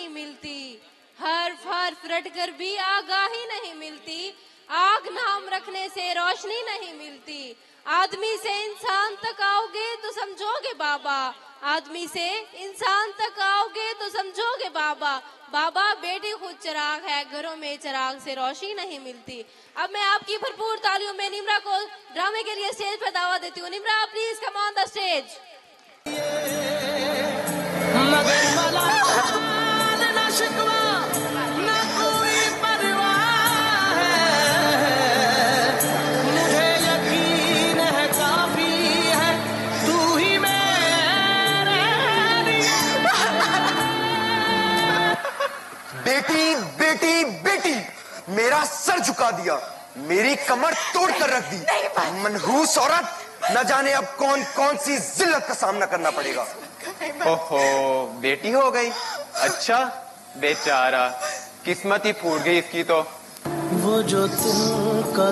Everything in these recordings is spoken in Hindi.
नहीं मिलती, हर्फ हर्फ रट कर भी आगाही नहीं मिलती, आग नाम रखने से रोशनी नहीं मिलती। आदमी से इंसान तक आओगे तो समझोगे बाबा, आदमी से इंसान तक आओगे तो समझोगे बाबा। बाबा बेटी खुद चिराग है, घरों में चिराग से रोशनी नहीं मिलती। अब मैं आपकी भरपूर तालियों में निम्रा को ड्रामे के लिए स्टेज पर दावा देती हूँ। Nimra please come on the stage. बेटी बेटी बेटी मेरा सर झुका दिया, मेरी कमर तोड़ कर रख दी। मनहूस औरत, न जाने अब कौन कौन सी जिल्लत का सामना करना पड़ेगा। ओहो, बेटी हो गई? अच्छा, बेचारा, किस्मत ही फूट गई इसकी तो। वो जो तिनका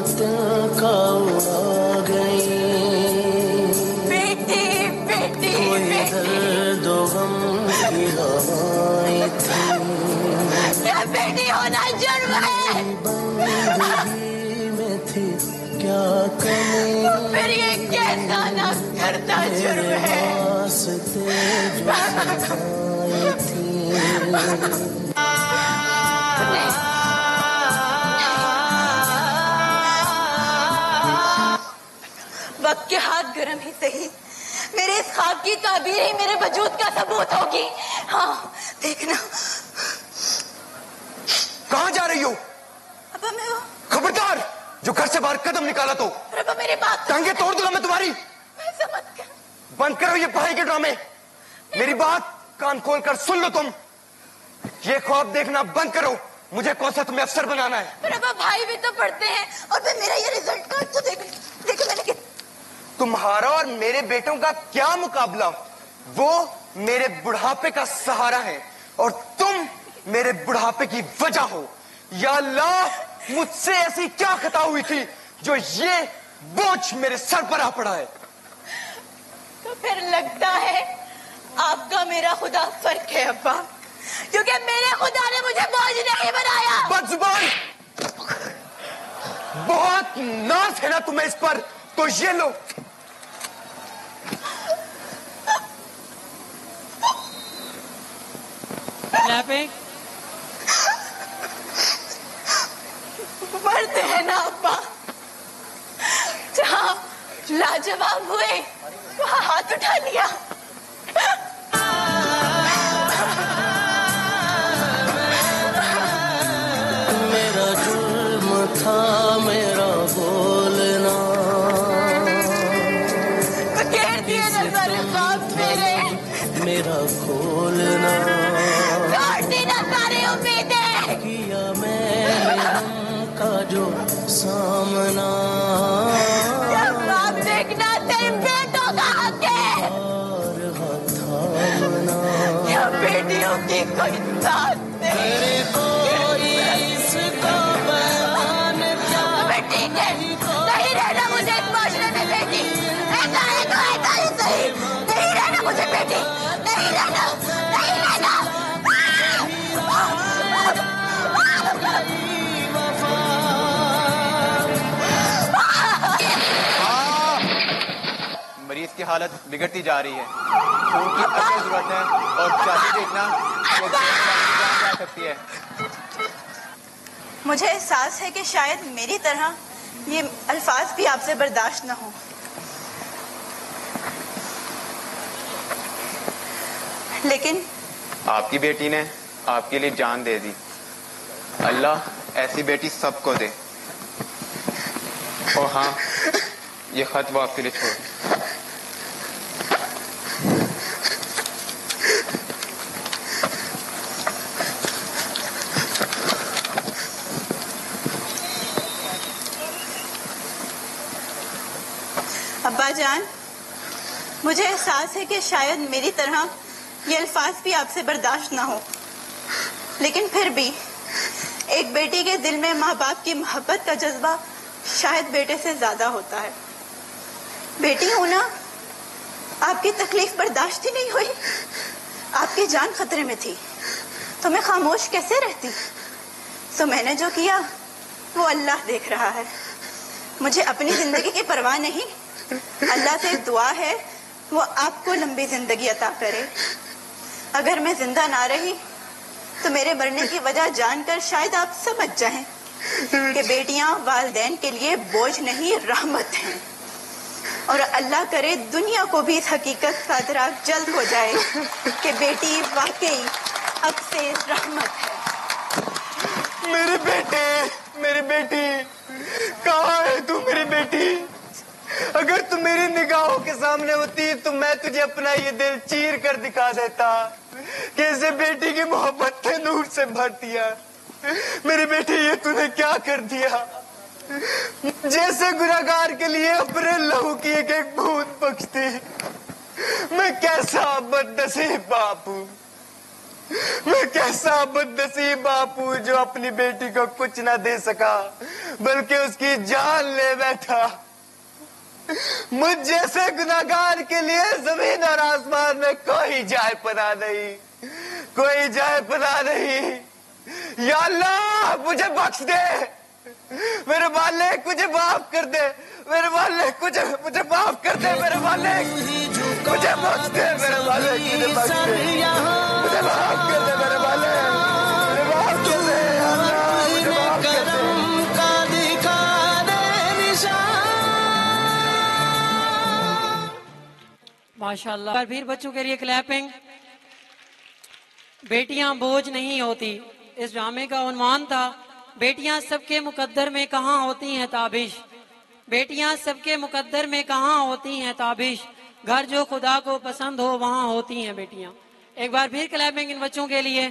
उड़ा गई, बेटी बेटी कोई दर्द गम की हवाएं थी, क्या बेटी होना जुर्म है? बंदगी में थी क्या कमी, फिर ये कैसा ना करता जुर्म है? वास्ते जो सजाई थी। वक्त के हाथ गर्म ही सही, मेरे इस ख्वाब की ताबीर ही मेरे वजूद का सबूत होगी। हाँ देखना। कहाँ जा रही हो? अब्बा मैं वो। खबरदार, जो घर से बाहर कदम निकाला तो अब्बा मेरी बात। टांगे तोड़ दूंगा मैं तुम्हारी। ऐसा मत कर। बंद करो ये भाई के ड्रामे। मेरी बात कान खोल कर सुन लो तुम। ये ख्वाब देखना बंद करो, मुझे कौन सा तुम्हें अफसर बनाना है। पर अब्बा भाई भी तो पढ़ते हैं, और फिर मेरा ये रिजल्ट कार्ड तो देखो मैंने। तुम्हारा और मेरे बेटों का क्या मुकाबला? वो मेरे बुढ़ापे का सहारा है और तुम मेरे बुढ़ापे की वजह हो। या अल्लाह, मुझसे ऐसी क्या खता हुई थी जो ये बोझ मेरे सर पर आ पड़ा है? तो फिर लगता है आपका मेरा खुदा फर्क है अब्बा, क्योंकि मेरे खुदा ने मुझे बोझ नहीं बनाया। बदजुबान, बहुत नाज है ना तुम्हें इस पर, तो ये लो। मरते हैं ना अब्बा, जहाँ लाजवाब हुए वहाँ हाथ उठा लिया। मेरा जुल्म था मेरा बोलना, घेर दिए नजर ख्वाब मेरे, मेरा खोलना, तोड़ दी ना सारी उम्मीदें, किया मैंने का जो सामना। ख्वाब देखना तेरे बेटों का हक है, और थामना या बेटियों की कोई साथ तेरे कोई इसका बयान क्या। ठीक है, नहीं रहना मुझे इस माशरे में बेटी, ऐसा है तो ऐसा ही सही, नहीं रहना मुझे बेटी, नहीं रहना, नहीं रहना। मरीज की हालत बिगड़ती जा रही है, खून की असल जरूरत है और चाबी देखना जा सकती है। मुझे एहसास है कि शायद मेरी तरह ये अल्फाज भी आपसे बर्दाश्त न हो, लेकिन आपकी बेटी ने आपके लिए जान दे दी। अल्लाह ऐसी बेटी सबको दे। और हाँ, ये खत वो आपके लिए छोड़। अब्बा जान, मुझे एहसास है कि शायद मेरी तरह ये अल्फाज भी आपसे बर्दाश्त ना हो, लेकिन फिर भी एक बेटी के दिल में माँ बाप की मोहब्बत का जज्बा शायद बेटे से ज्यादा होता है। बेटी होना आपकी तकलीफ बर्दाश्त ही नहीं हुई, आपकी जान खतरे में थी, तो मैं खामोश कैसे रहती? तो मैंने जो किया वो अल्लाह देख रहा है। मुझे अपनी जिंदगी की परवाह नहीं। अल्लाह से दुआ है वो आपको लंबी जिंदगी अता करे। अगर मैं जिंदा ना रही तो मेरे मरने की वजह जानकर शायद आप समझ जाएं कि बेटियां वालिदैन के लिए बोझ नहीं, रहमत हैं। और अल्लाह करे दुनिया को भी इस हकीकत का इदराक जल्द हो जाए कि बेटी वाकई अब से रहमत है। मेरे बेटे, मेरी बेटी, कहाँ है तू मेरी बेटी? अगर तू मेरी निगाहों के सामने होती तो मैं तुझे अपना ये दिल चीर कर दिखा देता। कैसे बेटी की मोहब्बत के नूर से भर दिया। मेरी बेटी, ये तूने क्या कर दिया? जैसे गुनहगार के लिए अपने लहू की एक एक बूंद बख्शती। मैं कैसा बदनसीब बाप हूँ, मैं कैसा बदनसीब बाप हूँ जो अपनी बेटी को कुछ ना दे सका बल्कि उसकी जान ले बैठा। मुझ जैसे गुनहगार के लिए जमीन और आसमान में कोई जाए पनाह नहीं, कोई जाए पनाह नहीं। या अल्लाह मुझे बख्श दे, मेरे मालिक मुझे माफ कर दे, मेरे मालिक मुझे माफ कर दे, मेरे मालिक मुझे बख्श दे, मेरे मालिक मुझे बख्श दे, मुझे माफ कर दे, मेरे मालिक मुझे माफ कर दे, अल्लाह मुझे माफ कर दे। माशाल्लाह। फिर बच्चों के लिए क्लैपिंग। बेटियां बोझ नहीं होती, इस ड्रामे का उन्वान था बेटियां सबके मुकद्दर में कहाँ होती हैं ताबिश। बेटियां सबके मुकद्दर में कहाँ होती हैं ताबिश। घर जो खुदा को पसंद हो वहाँ होती हैं बेटियां। एक बार फिर क्लैपिंग इन बच्चों के लिए।